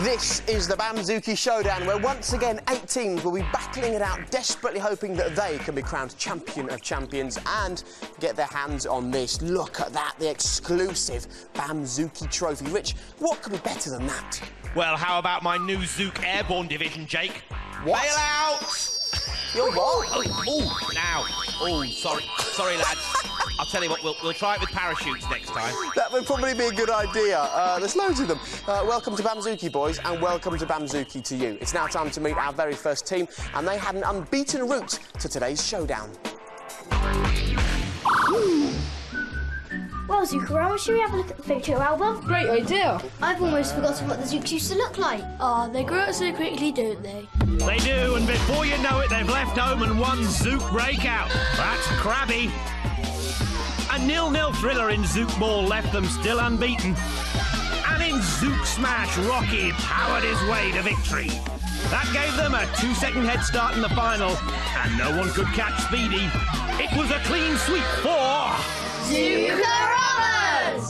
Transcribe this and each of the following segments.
This is the Bamzooki Showdown, where once again 8 teams will be battling it out, desperately hoping that they can be crowned champion of champions and get their hands on this. Look at that, the exclusive Bamzooki trophy. Rich, what could be better than that? Well, how about my new Zook Airborne division, Jake? What? Bail out! You're what? Oh, now. Oh, sorry, lads. I'll tell you what, we'll try it with parachutes next time. That would probably be a good idea. There's loads of them. Welcome to Bamzooki, boys, and welcome to Bamzooki to you. It's now time to meet our very first team, and they had an unbeaten route to today's showdown. Well, Zookarama, should we have a look at the photo album? Great idea. I've almost forgotten what the Zooks used to look like. Oh, they grow up so quickly, don't they? They do, and before you know it, they've left home and won Zook Breakout. That's crabby. A 0-0 thriller in Zook Ball left them still unbeaten. And in Zook Smash, Rocky powered his way to victory. That gave them a 2-second head start in the final, and no one could catch Speedy. It was a clean sweep for... Zookaramas!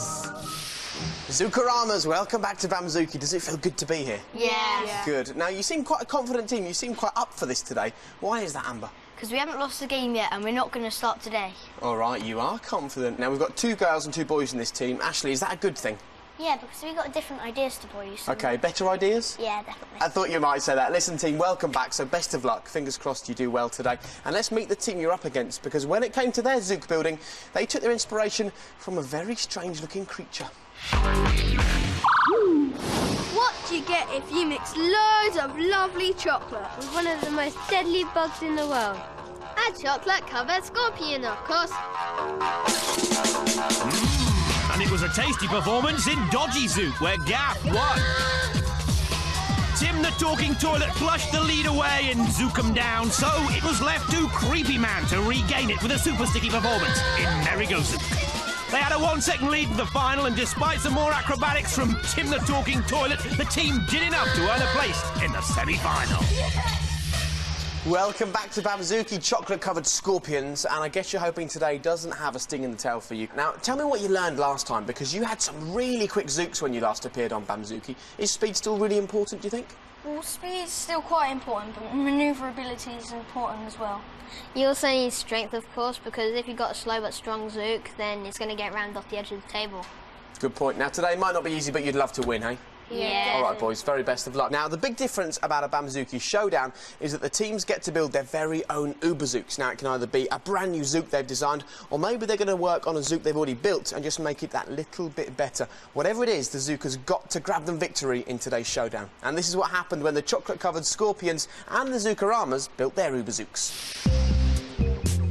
Zookaramas, welcome back to Bamzooki. Does it feel good to be here? Yeah. Good. Now, you seem quite a confident team. You seem quite up for this today. Why is that, Amber? Because we haven't lost the game yet and we're not going to start today. All right, you are confident. Now, we've got 2 girls and 2 boys in this team. Ashley, is that a good thing? Yeah, because we've got different ideas to boys. So OK, better ideas? Yeah, definitely. I thought you might say that. Listen, team, welcome back, so best of luck. Fingers crossed you do well today. And let's meet the team you're up against, because when it came to their Zook building, they took their inspiration from a very strange-looking creature. What do you get if you mix loads of lovely chocolate with one of the most deadly bugs in the world? A chocolate-covered scorpion, of course. And it was a tasty performance in Dodgy Zook, where Gaff won. Tim the Talking Toilet flushed the lead away and Zook 'em down, so it was left to Creepy Man to regain it with a super sticky performance in Merry Go Zook. They had a 1-second lead in the final, and despite some more acrobatics from Tim the Talking Toilet, the team did enough to earn a place in the semi-final. Welcome back to Bamzooki, chocolate-covered scorpions, and I guess you're hoping today doesn't have a sting in the tail for you. Now, tell me what you learned last time, because you had some really quick Zooks when you last appeared on Bamzooki. Is speed still really important, do you think? Well, speed is still quite important, but manoeuvrability is important as well. You also need strength, of course, because if you've got a slow but strong Zook, then it's going to get rammed off the edge of the table. Good point. Now, today might not be easy, but you'd love to win, hey? Yeah. All right, boys, very best of luck. Now, the big difference about a Bamzooki Showdown is that the teams get to build their very own Uber Zooks. Now, it can either be a brand new Zook they've designed, or maybe they're going to work on a Zook they've already built and just make it that little bit better. Whatever it is, the Zook has got to grab them victory in today's showdown. And this is what happened when the chocolate-covered scorpions and the Zookaramas built their Uber Zooks.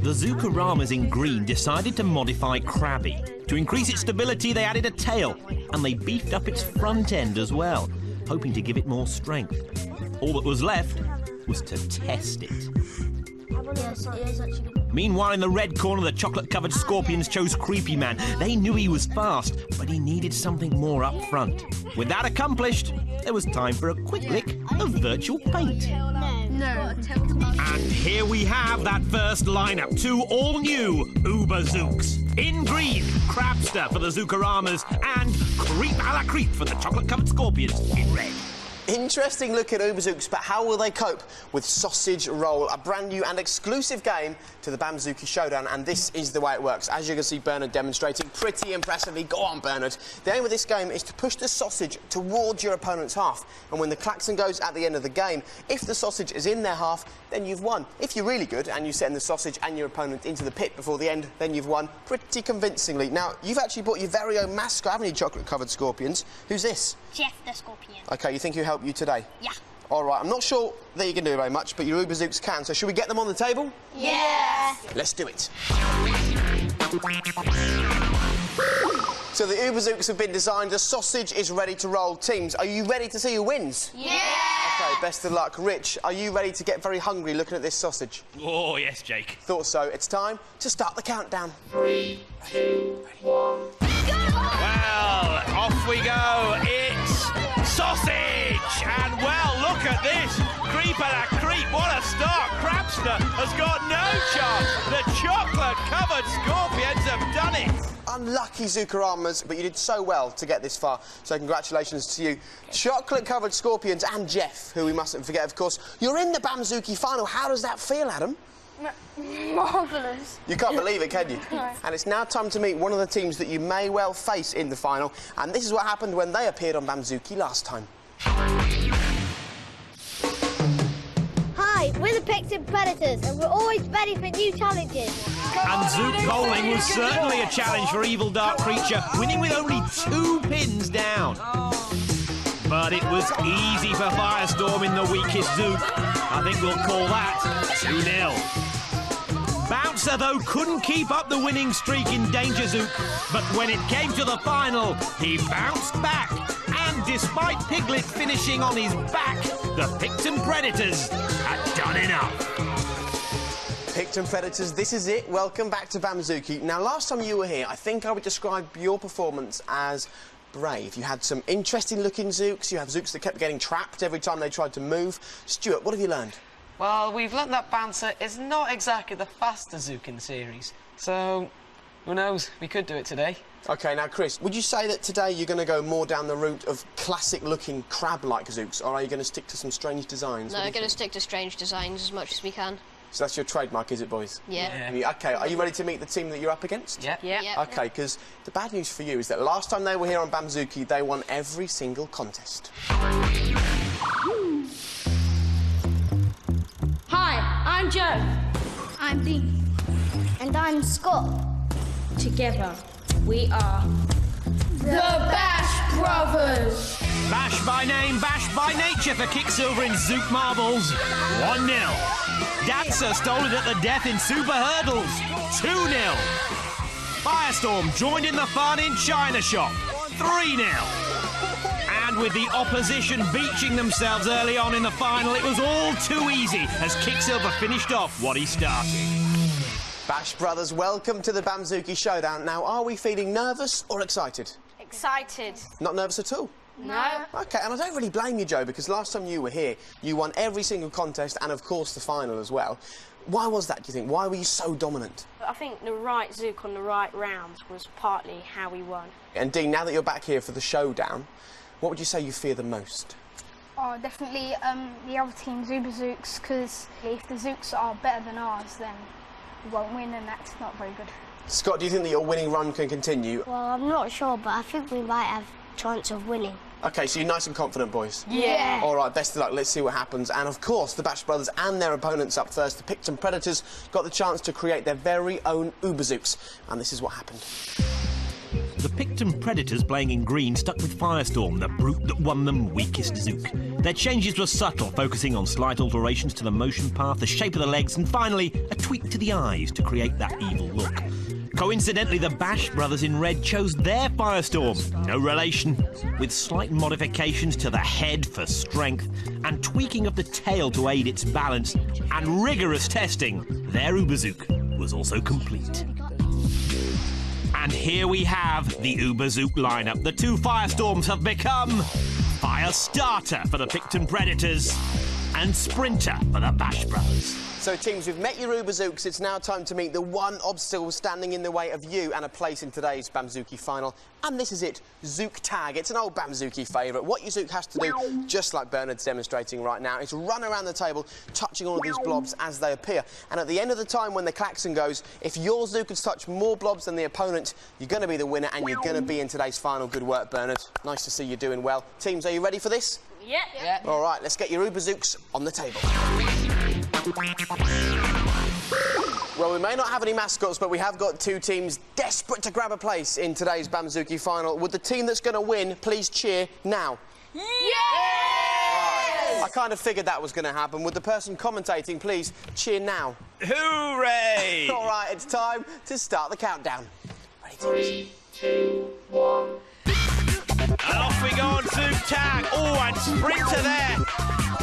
The Zookaramas in green decided to modify Krabby. To increase its stability, they added a tail, and they beefed up its front end as well, hoping to give it more strength. All that was left was to test it. Yes, it is actually good. Meanwhile, in the red corner, the chocolate-covered scorpions chose Creepy Man. They knew he was fast, but he needed something more up front. With that accomplished, there was time for a quick lick of virtual paint. No. And here we have that first lineup, 2 all-new Uber Zooks. In green, Crabster for the Zookaramas and Creep a la Creep for the chocolate-covered scorpions in red. Interesting look at Uber Zooks, but how will they cope with Sausage Roll, a brand new and exclusive game to the Bamzooki Showdown, and this is the way it works. As you can see Bernard demonstrating pretty impressively. Go on, Bernard. The aim of this game is to push the sausage towards your opponent's half, and when the klaxon goes at the end of the game, if the sausage is in their half, then you've won. If you're really good and you send the sausage and your opponent into the pit before the end, then you've won pretty convincingly. Now, you've actually brought your very own mascot, haven't you, chocolate-covered scorpions? Who's this? Jeff the Scorpion. OK, you think he'll help you today? Yeah. All right, I'm not sure that you can do very much, but your Uber Zooks can, so should we get them on the table? Yeah. Let's do it. So the Uber Zooks have been designed, the sausage is ready to roll. Teams, are you ready to see who wins? Yeah. OK, best of luck. Rich, are you ready to get very hungry looking at this sausage? Oh, yes, Jake. Thought so. It's time to start the countdown. 3, 2, 1... Well, off we go. It's sausage! And, well, look at this. Creep a la creep. what a start. Crabster has got no chance. The chocolate-covered Scorpions have done it. Unlucky Zookaramers, but you did so well to get this far, so congratulations to you. Chocolate-covered Scorpions and Jeff, who we mustn't forget, of course. You're in the Bamzooki final. How does that feel, Adam? Marvellous. You can't believe it, can you? No. And it's now time to meet one of the teams that you may well face in the final, and this is what happened when they appeared on Bamzooki last time. Hi, we're the Picton Predators, and we're always ready for new challenges. And Zook bowling was certainly a challenge for Evil Dark Creature, winning with only 2 pins down. But it was easy for Firestorm in the weakest Zook. I think we'll call that 2-0. Bouncer, though, couldn't keep up the winning streak in Danger Zook, but when it came to the final, he bounced back. And despite Piglet finishing on his back, the Picton Predators had done enough. Picton Predators, this is it. Welcome back to Bamzooki. Now, last time you were here, I think I would describe your performance as brave. You had some interesting-looking Zooks. You have Zooks that kept getting trapped every time they tried to move. Stuart, what have you learned? Well, we've learnt that Bouncer is not exactly the fastest Zook in the series. So, who knows? We could do it today. OK, now, Chris, would you say that today you're going to go more down the route of classic-looking crab-like Zooks, or are you going to stick to some strange designs? No, we're going to stick to strange designs as much as we can. So that's your trademark, is it, boys? Yeah. OK, are you ready to meet the team that you're up against? Yep. Yep. OK, because the bad news for you is that last time they were here on Bamzooki, they won every single contest. Hi, I'm Joe. I'm Dean. And I'm Scott. Together, we are the Bash Brothers. Bash by name, Bash by nature for Kicksilver in Zook Marbles. 1-0. Dancer stole it at the death in Super Hurdles. 2-0. Firestorm joined in the fun in China Shop. 3-0. And with the opposition beaching themselves early on in the final, it was all too easy as Kicksilver finished off what he started. Bash Brothers, welcome to the Bamzooki Showdown. Now, are we feeling nervous or excited? Excited. Not nervous at all? No. OK, and I don't really blame you, Joe, because last time you were here, you won every single contest and, of course, the final as well. Why was that, do you think? Why were you so dominant? I think the right Zook on the right rounds was partly how we won. And, Dean, now that you're back here for the showdown, what would you say you fear the most? Oh, definitely the other team's Uber Zooks, because if the Zooks are better than ours, then we won't win, and that's not very good. Scott, do you think that your winning run can continue? Well, I'm not sure, but I think we might have a chance of winning. OK, so you're nice and confident, boys? Yeah. All right, best of luck. Let's see what happens. And, of course, the Bash Brothers and their opponents up first, the Picton Predators, got the chance to create their very own Uber Zooks. And this is what happened. The Picton Predators playing in green stuck with Firestorm, the brute that won them weakest Zook. Their changes were subtle, focusing on slight alterations to the motion path, the shape of the legs, and finally, a tweak to the eyes to create that evil look. Coincidentally, the Bash Brothers in red chose their Firestorm, no relation, with slight modifications to the head for strength and tweaking of the tail to aid its balance, and rigorous testing, their Uberzook was also complete. And here we have the Uberzook lineup. The 2 Firestorms have become Firestarter for the Picton Predators and Sprinter for the Bash Brothers. So, teams, we've met your Uber Zooks. It's now time to meet the one obstacle standing in the way of you and a place in today's Bamzooki final. And this is it, Zook Tag. It's an old Bamzooki favourite. What your Zook has to do, just like Bernard's demonstrating right now, is run around the table, touching all of these blobs as they appear. And at the end of the time, when the klaxon goes, if your Zook has touched more blobs than the opponent, you're going to be the winner and you're going to be in today's final. Good work, Bernard. Nice to see you doing well. Teams, are you ready for this? Yeah. All right, let's get your Uber Zooks on the table. Well, we may not have any mascots, but we have got 2 teams desperate to grab a place in today's Bamzooki final. Would the team that's going to win please cheer now? Yeah! I kind of figured that was going to happen. Would the person commentating please cheer now? Hooray! All right, it's time to start the countdown. Ready, 3, 2, 1. And off we go on Zook Tag. Oh, and Sprinter there.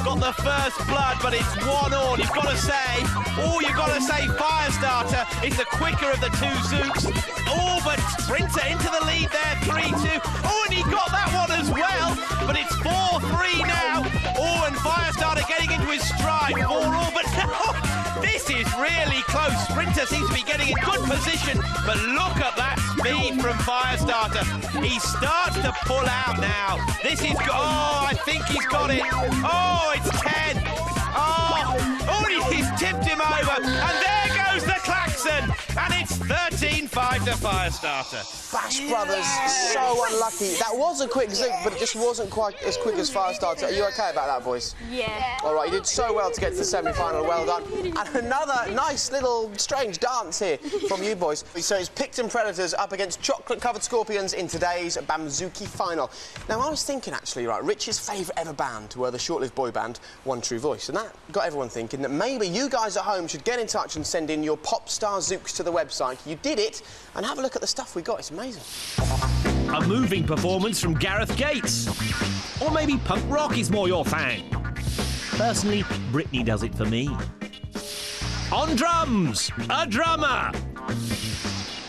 Got the first blood, but it's 1-1. You've got to say, Firestarter is the quicker of the 2 Zooks. Oh, but Sprinter into the lead there, 3-2. Oh, and he got that one as well, but it's 4-3 now. Oh, and Firestarter getting into his stride, 4-all. really close. Sprinter seems to be getting in good position, but look at that speed from Firestarter. He starts to pull out now. This is... Oh, I think he's got it. Oh, it's 10. He's tipped him over, and there goes the klaxon, and it's 13-5 to Firestarter. Bash Brothers, so unlucky. That was a quick zook, but it just wasn't quite as quick as Firestarter. Are you OK about that, boys? Yeah. All right, you did so well to get to the semi-final. Well done. And another nice little strange dance here from you boys. So it's Picton Predators up against chocolate-covered Scorpions in today's Bamzooki final. Now, I was thinking, actually, right, Rich's favourite ever band were the short-lived boy band One True Voice, and that got everyone thinking that maybe you guys at home should get in touch and send in your pop star Zooks to the website. You did it, and have a look at the stuff we got. It's amazing. A moving performance from Gareth Gates. Or maybe punk rock is more your thing. Personally, Britney does it for me. On drums, a drummer.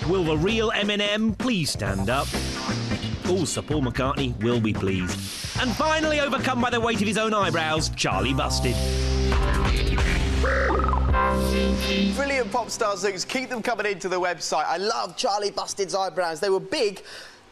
Will the real Eminem please stand up? Oh, Sir Paul McCartney will be pleased. And finally, overcome by the weight of his own eyebrows, Charlie Busted. Brilliant pop star Zooks. Keep them coming into the website. I love Charlie Busted's eyebrows. They were big,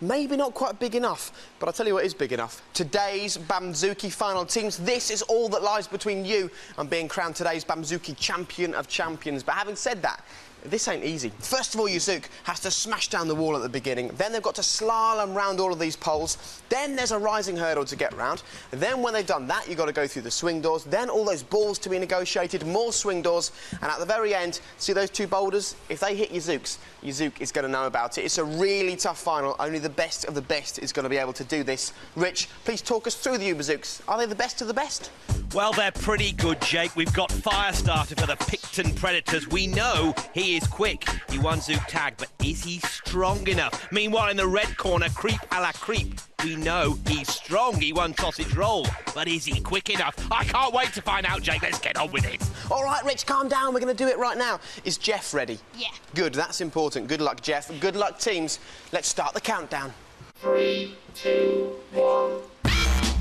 maybe not quite big enough, but I'll tell you what is big enough. Today's Bamzooki final. Teams, this is all that lies between you and being crowned today's Bamzooki champion of champions. But having said that, this ain't easy. First of all, your Zook has to smash down the wall at the beginning. Then they've got to slalom round all of these poles. Then there's a rising hurdle to get round. And then when they've done that, you've got to go through the swing doors. Then all those balls to be negotiated, more swing doors. And at the very end, see those two boulders? If they hit your Zook is going to know about it. It's a really tough final. Only the best of the best is going to be able to do this. Rich, please talk us through the Uber Zooks. Are they the best of the best? Well, they're pretty good, Jake. We've got Firestarter for the Picton Predators. We know he is quick. He won Zook tag, but is he strong enough? Meanwhile, in the red corner, Creep a la Creep. We know he's strong. He won Sausage Roll, but is he quick enough? I can't wait to find out, Jake. Let's get on with it. All right, Rich, calm down. We're going to do it right now. Is Jeff ready? Yeah. Good, that's important. Good luck, Jeff. Good luck, teams. Let's start the countdown. 3, 2, 1.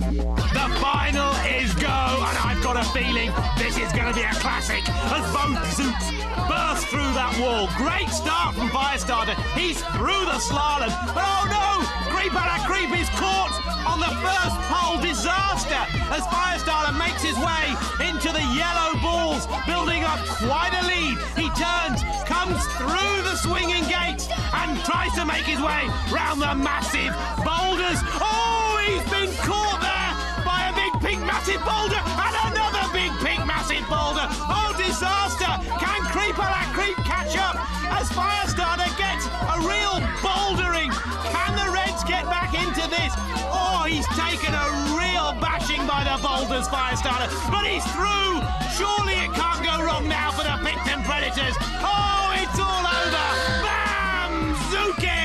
The final is go, and I've got a feeling this is going to be a classic as both Zooks burst through that wall. Great start from Firestarter. He's through the slalom, but oh no! Creep a la Creep is caught on the first pole. Disaster as Firestarter makes his way into the yellow balls, building up quite a lead. He turns, comes through the swinging gates, and tries to make his way round the massive boulders. Oh, he's been caught there by a big pink massive boulder and another big pink massive boulder. Oh, disaster! Can Creep a la Creep catch up as Firestarter gets a real bouldering? Can the Reds get back into this? Oh, he's taken a real bashing by the boulders, Firestarter, but he's through. Surely it can't go wrong now for the Picton Predators. Oh, it's all over. Bamzooki!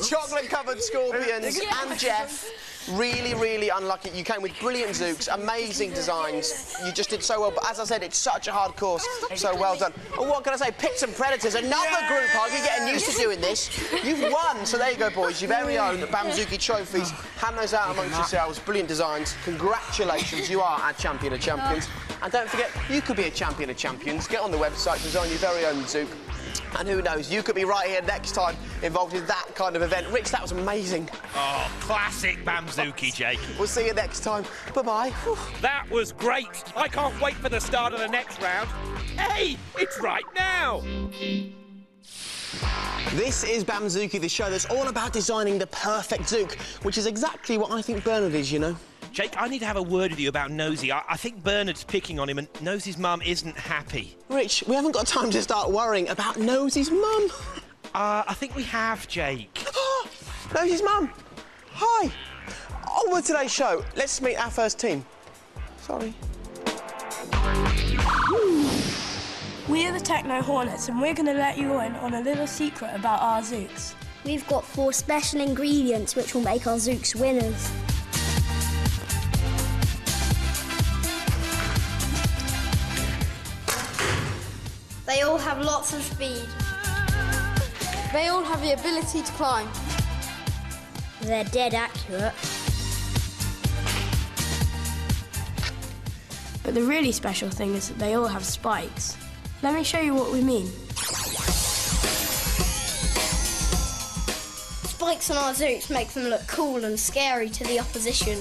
Chocolate-covered Scorpions and Jeff. Really, really unlucky. You came with brilliant Zooks, amazing designs. You just did so well, but as I said, it's such a hard course, so well done. And what can I say? Picton Predators, another group hug. You're getting used to doing this. You've won, so there you go, boys. Your very own Bamzooki trophies. Hand those out amongst yourselves. Brilliant designs. Congratulations, you are our champion of champions. And don't forget, you could be a champion of champions. Get on the website, design your very own Zook. And who knows, you could be right here next time involved in that kind of event. Rich, that was amazing. Oh, classic Bamzooki, Jake. We'll see you next time. Bye-bye. That was great. I can't wait for the start of the next round. Hey, it's right now. This is Bamzooki, the show that's all about designing the perfect Zook, which is exactly what I think Bernard is, you know. Jake, I need to have a word with you about Nosy. I think Bernard's picking on him and Nosy's mum isn't happy. Rich, we haven't got time to start worrying about Nosy's mum. I think we have, Jake. Nosy's mum. Hi. On with today's show, let's meet our first team. Sorry. We are the Techno Hornets and we're going to let you in on a little secret about our Zooks. We've got 4 special ingredients which will make our Zooks winners. They all have lots of speed. They all have the ability to climb. They're dead accurate. But the really special thing is that they all have spikes. Let me show you what we mean. Spikes on our Zooks make them look cool and scary to the opposition.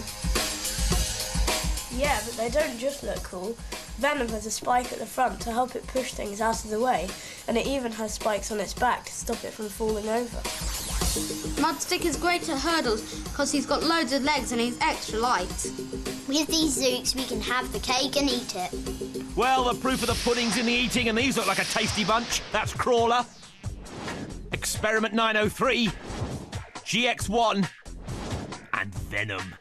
Yeah, but they don't just look cool. Venom has a spike at the front to help it push things out of the way, and it even has spikes on its back to stop it from falling over. Mudstick is great at hurdles because he's got loads of legs and he's extra light. With these Zooks, we can have the cake and eat it. Well, the proof of the pudding's in the eating, and these look like a tasty bunch. That's Crawler, Experiment 903, GX1, and Venom.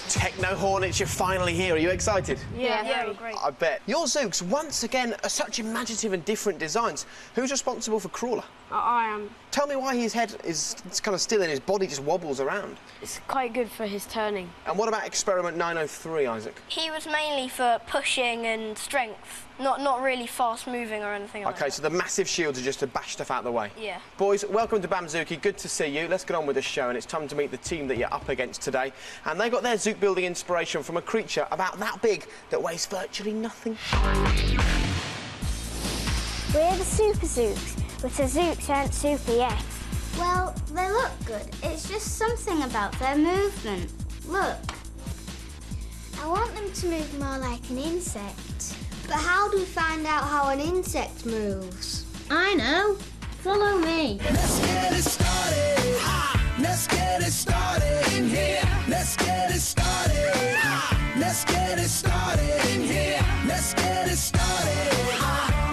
Techno Hornets, you're finally here. Are you excited? Yeah, great. I bet. Your Zooks, once again, are such imaginative and different designs. Who's responsible for Crawler? I am. Tell me why his head is kind of still and his body just wobbles around. It's quite good for his turning. And what about Experiment 903, Isaac? He was mainly for pushing and strength, not really fast moving or anything like that. OK, so the massive shields are just to bash stuff out of the way. Yeah. Boys, welcome to Bamzooki. Good to see you. Let's get on with the show, and it's time to meet the team that you're up against today. And they got their Zook building inspiration from a creature about that big that weighs virtually nothing. We're the Super Zooks, but the Zooks aren't super yet. Well, they look good. It's just something about their movement. Look. I want them to move more like an insect. But how do we find out how an insect moves? I know. Follow me. Let's get it started. Let's get it started in here. Let's get it started. Let's get it started in here. Let's get it started.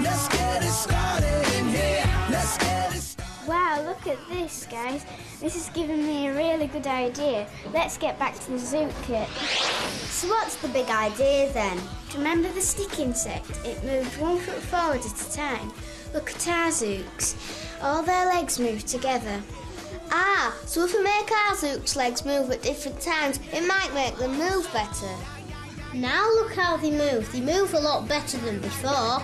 Let's get it started in here. Let's get it started. Wow, look at this, guys. This has given me a really good idea. Let's get back to the Zook kit. So what's the big idea then? Remember the stick insect? It moved 1 foot forward at a time. Look at our Zooks. All their legs move together. Ah, so if we make our Zooks' legs move at different times, it might make them move better. Now look how they move. They move a lot better than before.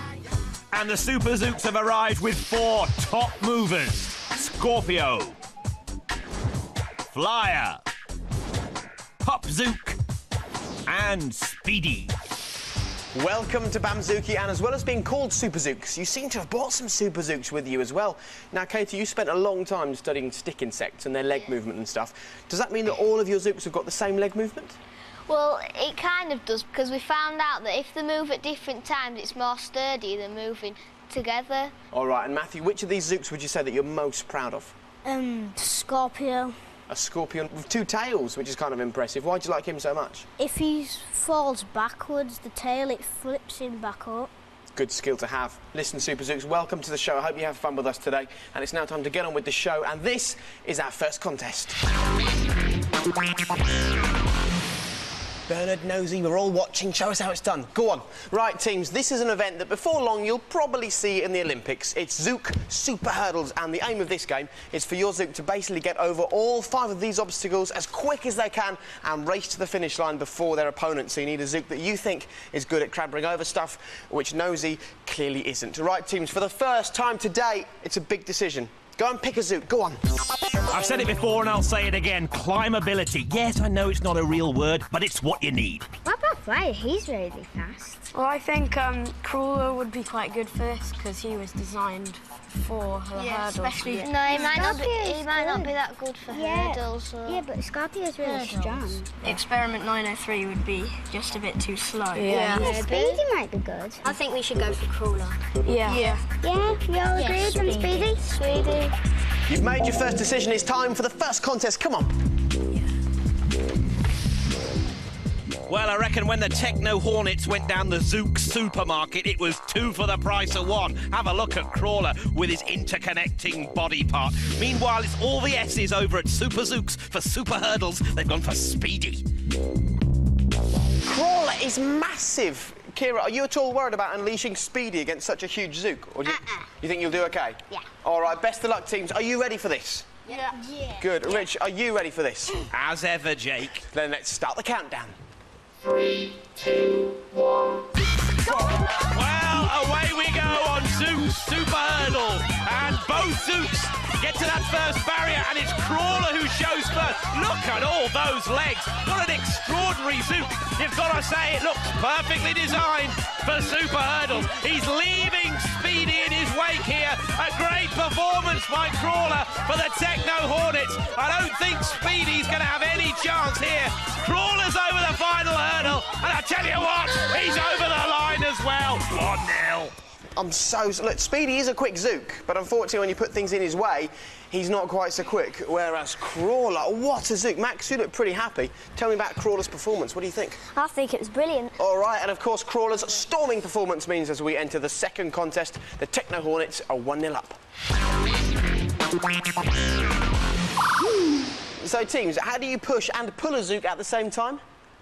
And the Super Zooks have arrived with 4 top movers. Scorpio, Flyer, Pop Zook, and Speedy. Welcome to Bamzooki, and as well as being called Super Zooks, you seem to have brought some Super Zooks with you as well. Now, Katie, you spent a long time studying stick insects and their leg movement and stuff. Does that mean that all of your Zooks have got the same leg movement? Well, it kind of does, because we found out that if they move at different times, it's more sturdy than moving together. All right, and Matthew, which of these Zooks would you say that you're most proud of? Scorpio. A scorpion with 2 tails, which is kind of impressive. Why do you like him so much? If he falls backwards, the tail, it flips him back up. Good skill to have. Listen, Super Zooks, welcome to the show. I hope you have fun with us today. And it's now time to get on with the show. And this is our first contest. Bernard, Nosy, we're all watching. Show us how it's done. Go on. Right, teams, this is an event that before long you'll probably see in the Olympics. It's Zook Super Hurdles, and the aim of this game is for your Zook to basically get over all 5 of these obstacles as quick as they can and race to the finish line before their opponent. So you need a Zook that you think is good at clambering over stuff, which Nosy clearly isn't. Right, teams, for the first time today, it's a big decision. Go and pick a Zook. Go on. I've said it before and I'll say it again. Climbability. Yes, I know it's not a real word, but it's what you need. What about Flyer? He's really fast. Well, I think Crawler would be quite good for this because he was designed for the hurdles. Especially... No, he might not be that good for hurdles. Or... Yeah, but Scorpio's really strong. Experiment 903 would be just a bit too slow. Yeah, Speedy might be good. I think we should go for Crawler. Yeah, you all agree with them, Speedy? Speedy. You've made your first decision. It's time for the first contest. Come on. Well, I reckon when the Techno Hornets went down the Zooks supermarket, it was 2 for the price of 1. Have a look at Crawler with his interconnecting body part. Meanwhile, it's all the S's over at Super Zooks for Super Hurdles. They've gone for Speedy. Crawler is massive. Kira, are you at all worried about unleashing Speedy against such a huge Zook? Or do you think you'll do OK? Yeah. All right, best of luck, teams. Are you ready for this? Yeah. Good. Rich, are you ready for this? As ever, Jake. Then let's start the countdown. 3, 2, 1. Well, away we go on Zooks Super Hurdles. And both Zooks Get to that first barrier, and it's Crawler who shows first. Look at all those legs. What an extraordinary Zook. You've got to say it looks perfectly designed for super hurdles. He's leaving Speedy in his wake here. A great performance by Crawler for the Techno Hornets. I don't think Speedy's going to have any chance here. Crawler's over the final hurdle, and I tell you what, he's over the line as well. 1-0. Look, Speedy is a quick Zook, but unfortunately when you put things in his way, he's not quite so quick, whereas Crawler, what a Zook. Max, you look pretty happy. Tell me about Crawler's performance. What do you think? I think it was brilliant. All right, and of course Crawler's storming performance means as we enter the second contest, the Techno Hornets are 1-0 up. So teams, how do you push and pull a Zook at the same time?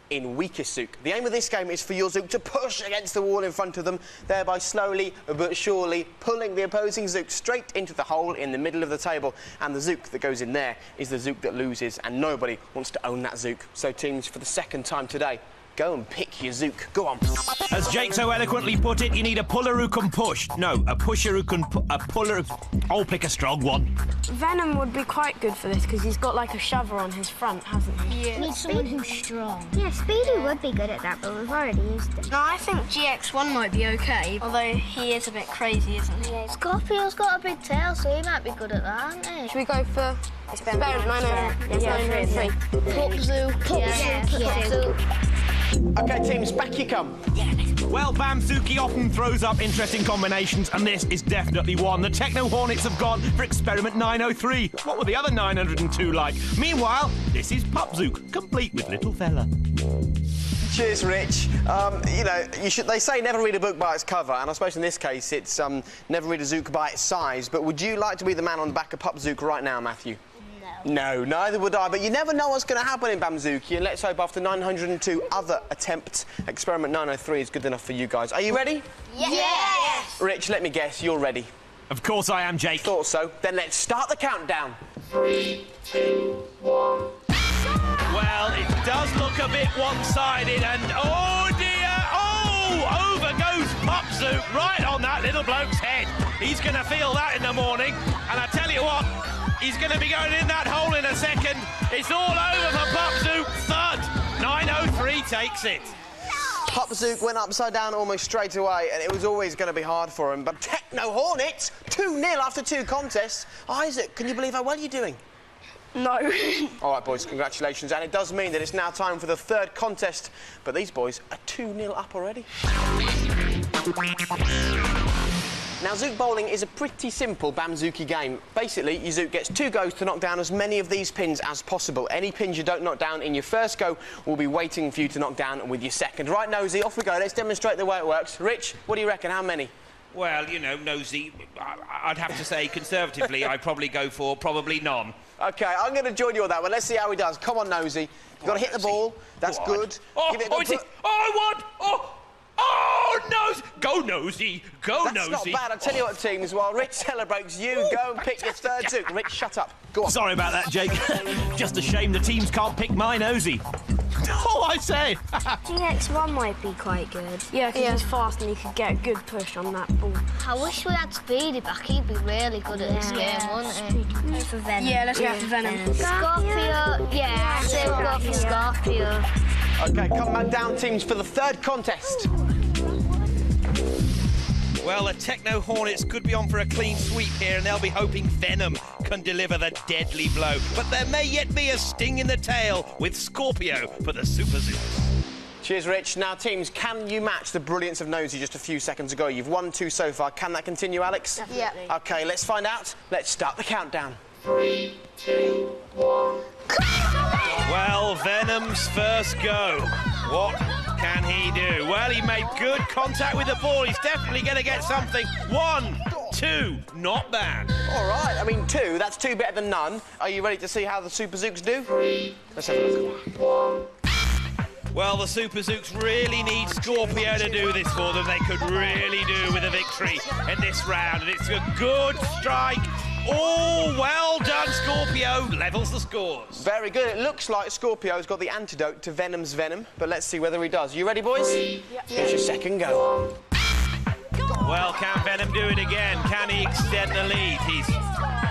In weakest Zook. The aim of this game is for your Zook to push against the wall in front of them, thereby slowly but surely pulling the opposing Zook straight into the hole in the middle of the table. And the Zook that goes in there is the Zook that loses, and nobody wants to own that Zook. So teams, for the second time today, go and pick your Zook. Go on. As Jake so eloquently put it, you need a puller who can push. No, a pusher who can... a puller... I'll pick a strong one. Venom would be quite good for this because he's got like a shover on his front, hasn't he? Yeah. Need someone who's strong. Yeah, Speedy would be good at that, but we've already used it. No, I think GX1 might be okay, although he is a bit crazy, isn't he? Yeah, Scorpio's got a big tail, so he might be good at that, hasn't he? Should we go for... Experiment 903. Pop Zook. Pop Zook. OK, teams, back you come. Well, Bamzooki often throws up interesting combinations, and this is definitely one. The Techno Hornets have gone for experiment 903. What were the other 902 like? Meanwhile, this is Pop Zook, complete with little fella. Cheers, Rich. You know, they say never read a book by its cover, and I suppose in this case it's never read a Zook by its size. But would you like to be the man on the back of Pop Zook right now, Matthew? No, neither would I, but you never know what's going to happen in Bamzooki, and let's hope after 902 other attempts, experiment 903 is good enough for you guys. Are you ready? Yes! Rich, let me guess, you're ready. Of course I am, Jake. Thought so. Then let's start the countdown. 3, 2, 1. Well, it does look a bit one-sided, and oh dear, oh, over goes Pop Zook right on that little bloke's head. He's going to feel that in the morning, and I tell you what, he's going to be going in that hole in a second. It's all over for Pop Zook. Thud. 903 takes it. Pop Zook went upside down almost straight away, and it was always going to be hard for him. But Techno Hornets, 2-0 after 2 contests. Isaac, can you believe how well you're doing? No. All right, boys, congratulations. And it does mean that it's now time for the third contest. But these boys are 2-0 up already. Now, Zook bowling is a pretty simple Bamzooki game. Basically, your Zook gets 2 goes to knock down as many of these pins as possible. Any pins you don't knock down in your first go will be waiting for you to knock down with your second. Right, Nosy, off we go. Let's demonstrate the way it works. Rich, what do you reckon? How many? Well, you know, Nosy, I'd have to say conservatively, I'd probably go for probably none. OK, I'm going to join you on that one. Let's see how he does. Come on, Nosy. You've got to hit the ball. That's good. Oh, Give it a good put. I want... Oh, Nosy! Go, Nosy! Go, Nosy! That's not bad. I'll tell you what, teams. While Rich celebrates, you go and pick your third Zook. Rich, shut up. Go on. Sorry about that, Jake. Just a shame the teams can't pick my Nosy. Oh, I say! GX1 might be quite good. Yeah, because he's fast and he could get a good push on that ball. I wish we had Speedy back. He'd be really good at this game, wouldn't he? Go for Venom. Yeah, let's go for Venom. Scorpio. Yeah, I say we'll go for Scorpio. OK, come back down, teams, for the third contest. Well, the Techno Hornets could be on for a clean sweep here, and they'll be hoping Venom can deliver the deadly blow. But there may yet be a sting in the tail with Scorpio for the Super Zooks. Cheers, Rich. Now, teams, can you match the brilliance of Nosy just a few seconds ago? You've won 2 so far. Can that continue, Alex? Definitely. Yeah. OK, let's find out. Let's start the countdown. 3, 2, 1. Well, Venom's first go. What can he do? Well, he made good contact with the ball. He's definitely going to get something. 1, 2, not bad. All right, I mean, 2, that's 2 better than none. Are you ready to see how the Super Zooks do? 3, let's have a look. Well, the Super Zooks really need Scorpio to do this for them. They could really do with a victory in this round. And it's a good strike. Oh, well done, Scorpio. Levels the scores. Very good. It looks like Scorpio's got the antidote to Venom's venom, but let's see whether he does. You ready, boys? Yeah. Here's your second go. Well, can Venom do it again? Can he extend the lead? He's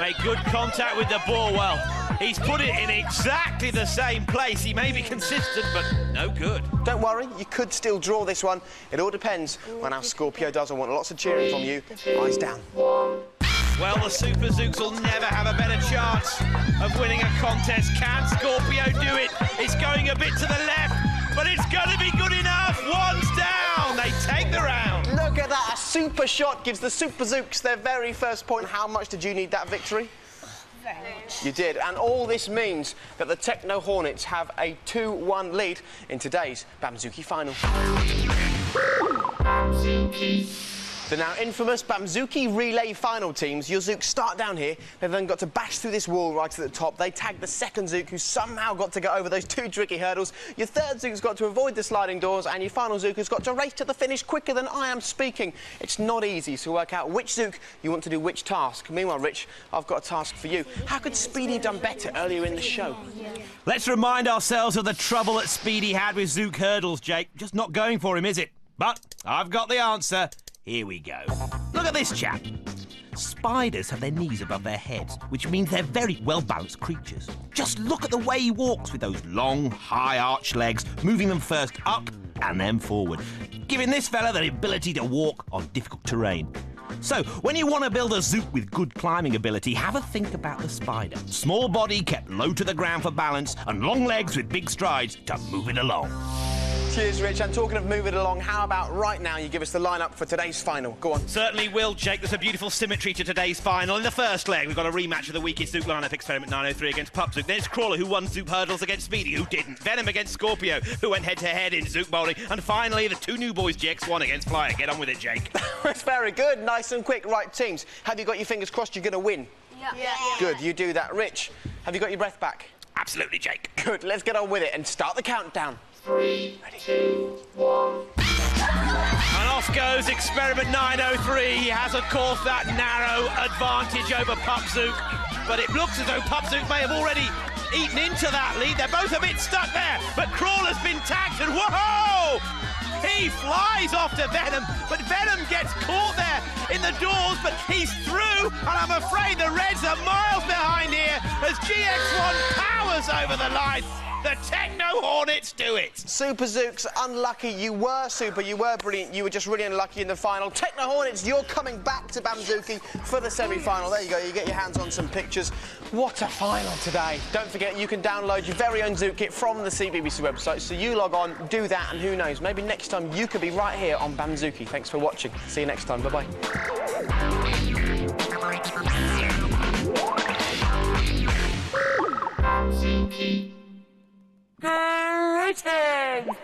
Made good contact with the ball. Well, he's put it in exactly the same place. He may be consistent, but no good. Don't worry, you could still draw this one. It all depends on how Scorpio does. I want lots of cheering from you. Eyes down. Well, the Super Zooks will never have a better chance of winning a contest. Can Scorpio do it? It's going a bit to the left, but it's going to be good enough. One's down. They take the round. Look at that. A super shot gives the Super Zooks their very first point. How much did you need that victory? Very much. You did, and all this means that the Techno Hornets have a 2-1 lead in today's Bamzooki final. The now infamous Bamzooki relay final teams. Your Zooks start down here. They've then got to bash through this wall right at the top. They tag the second Zook, who somehow got to get over those two tricky hurdles. Your third Zook's got to avoid the sliding doors, and your final Zook has got to race to the finish quicker than I am speaking. It's not easy to work out which Zook you want to do which task. Meanwhile, Rich, I've got a task for you. How could Speedy have done better earlier in the show? Let's remind ourselves of the trouble that Speedy had with Zook hurdles, Jake. Just not going for him, is it? But I've got the answer. Here we go. Look at this chap. Spiders have their knees above their heads, which means they're very well-balanced creatures. Just look at the way he walks with those long, high-arched legs, moving them first up and then forward, giving this fella the ability to walk on difficult terrain. So, when you want to build a Zook with good climbing ability, have a think about the spider. Small body kept low to the ground for balance, and long legs with big strides to move it along. Cheers, Rich. And talking of moving along, how about right now you give us the lineup for today's final? Go on. Certainly will, Jake. There's a beautiful symmetry to today's final. In the first leg, we've got a rematch of the weakest Zook lineup, Experiment 903 against Pup Zook. Then it's Crawler, who won Zook hurdles against Speedy, who didn't. Venom against Scorpio, who went head-to-head in Zook bowling. And finally, the two new boys, GX1 against Flyer. Get on with it, Jake. That's very good. Nice and quick. Right, teams. Have you got your fingers crossed you're going to win? Yeah. Good, you do that. Rich, have you got your breath back? Absolutely, Jake. Good, let's get on with it and start the countdown. 3, 2, 1. And off goes Experiment 903. He has, of course, that narrow advantage over Pup Zook, but it looks as though Pup Zook may have already eaten into that lead. They're both a bit stuck there, but Crawler's been tagged, and whoa! He flies off to Venom, but Venom gets caught there in the doors, but he's through, and I'm afraid the Reds are miles behind here as GX1 powers over the line. The Techno Hornets do it. Super Zooks, unlucky. You were super, you were brilliant. You were just really unlucky in the final. Techno Hornets, you're coming back to Bamzooki for the semi-final. There you go, you get your hands on some pictures. What a final today. Don't forget, you can download your very own Zook kit from the CBBC website. So you log on, do that, and who knows, maybe next time you could be right here on Bamzooki. Thanks for watching. See you next time. Bye-bye. Greetings!